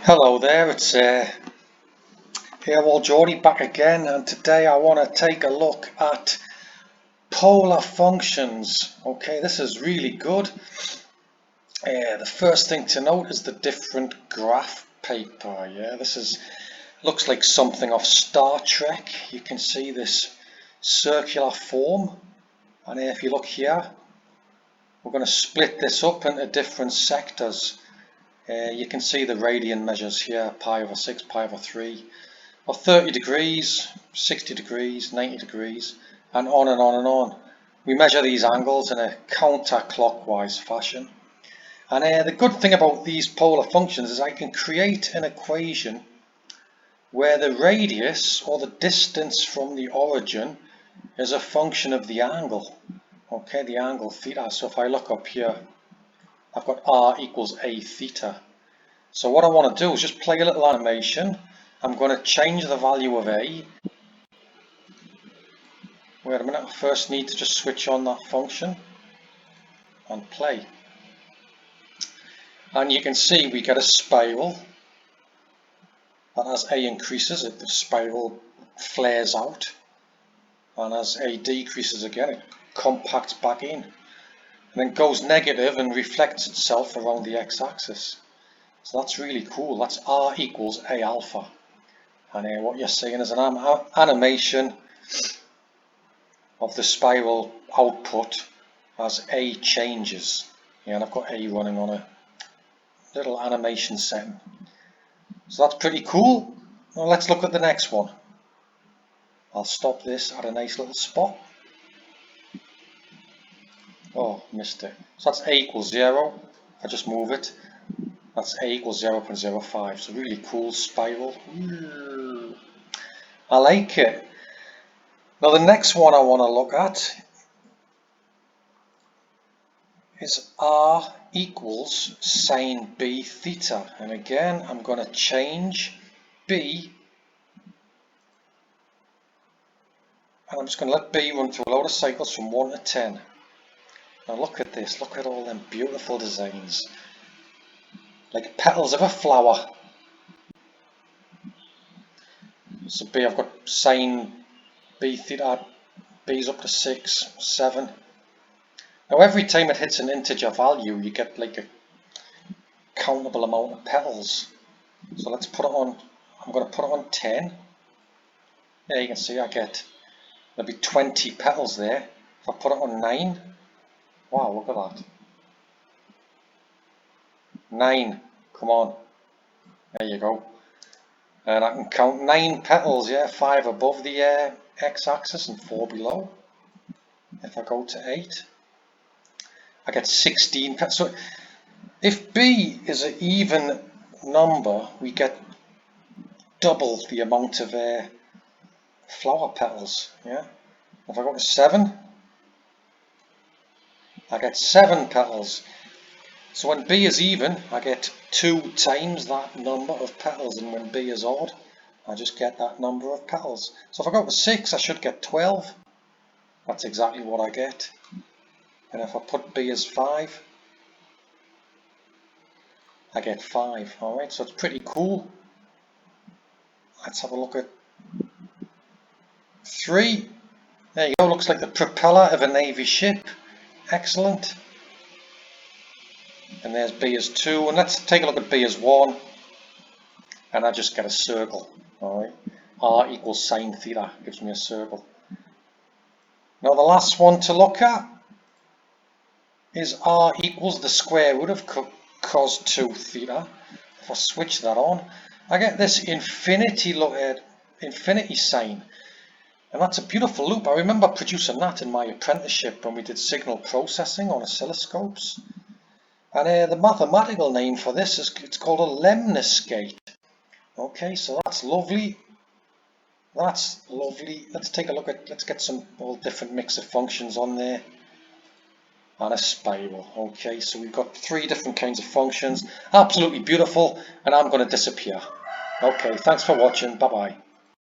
Hello there, it's Airwall Geordie back again, and today I want to take a look at polar functions. Okay, this is really good. The first thing to note is the different graph paper. Yeah, looks like something off Star Trek. You can see this circular form, and if you look here, we're going to split this up into different sectors. You can see the radian measures here, pi over 6, pi over 3, or 30 degrees, 60 degrees, 90 degrees, and on and on and on. We measure these angles in a counterclockwise fashion. And the good thing about these polar functions is I can create an equation where the radius, or the distance from the origin, is a function of the angle. Okay, the angle theta. So if I look up here, I've got r equals a theta. So what I want to do is just play a little animation. I'm going to change the value of a. Wait a minute, I first need to just switch on that function and play. And you can see we get a spiral. And as a increases, the spiral flares out. And as a decreases again, it compacts back in. And then goes negative and reflects itself around the x-axis. So that's really cool. That's r equals a alpha. And what you're seeing is an animation of the spiral output as a changes. Yeah, and I've got a running on a little animation setting. So that's pretty cool. Now let's look at the next one. I'll stop this at a nice little spot. Oh, missed it. So that's a equals 0. If I just move it, that's a equals 0.05. So really cool spiral. I like it. Now the next one I want to look at is r equals sine b theta. And again, I'm going to change b. And I'm just going to let b run through a load of cycles from 1 to 10. Now look at this, look at all them beautiful designs. Like petals of a flower. So b, I've got sine b theta, b's up to 6, 7. Now every time it hits an integer value, you get like a countable amount of petals. So let's put it on, I'm going to put it on 10. There you can see I get, there'll be 20 petals there. If I put it on 9, wow, look at that. 9, come on. There you go. And I can count 9 petals, yeah, 5 above the x-axis and 4 below. If I go to 8, I get 16 petals. So if b is an even number, we get double the amount of flower petals. Yeah. If I go to 7, I get 7 petals. So when b is even, I get 2 times that number of petals, and when b is odd, I just get that number of petals. So if I go to 6, I should get 12. That's exactly what I get. And if I put b as 5, I get 5. Alright, so it's pretty cool. Let's have a look at 3. There you go, looks like the propeller of a navy ship. Excellent. And there's b as 2, and let's take a look at b as 1. And I just get a circle. Alright, r equals sine theta gives me a circle. Now the last one to look at is r equals the square root of cos 2 theta. If I switch that on, I get this infinity sign. And that's a beautiful loop. I remember producing that in my apprenticeship when we did signal processing on oscilloscopes. And the mathematical name for this is, it's called a Lemniscate. Okay, so that's lovely. That's lovely. Let's take a look at, let's get some all different mix of functions on there. And a spiral. Okay, so we've got 3 different kinds of functions. Absolutely beautiful. And I'm going to disappear. Okay, thanks for watching. Bye bye.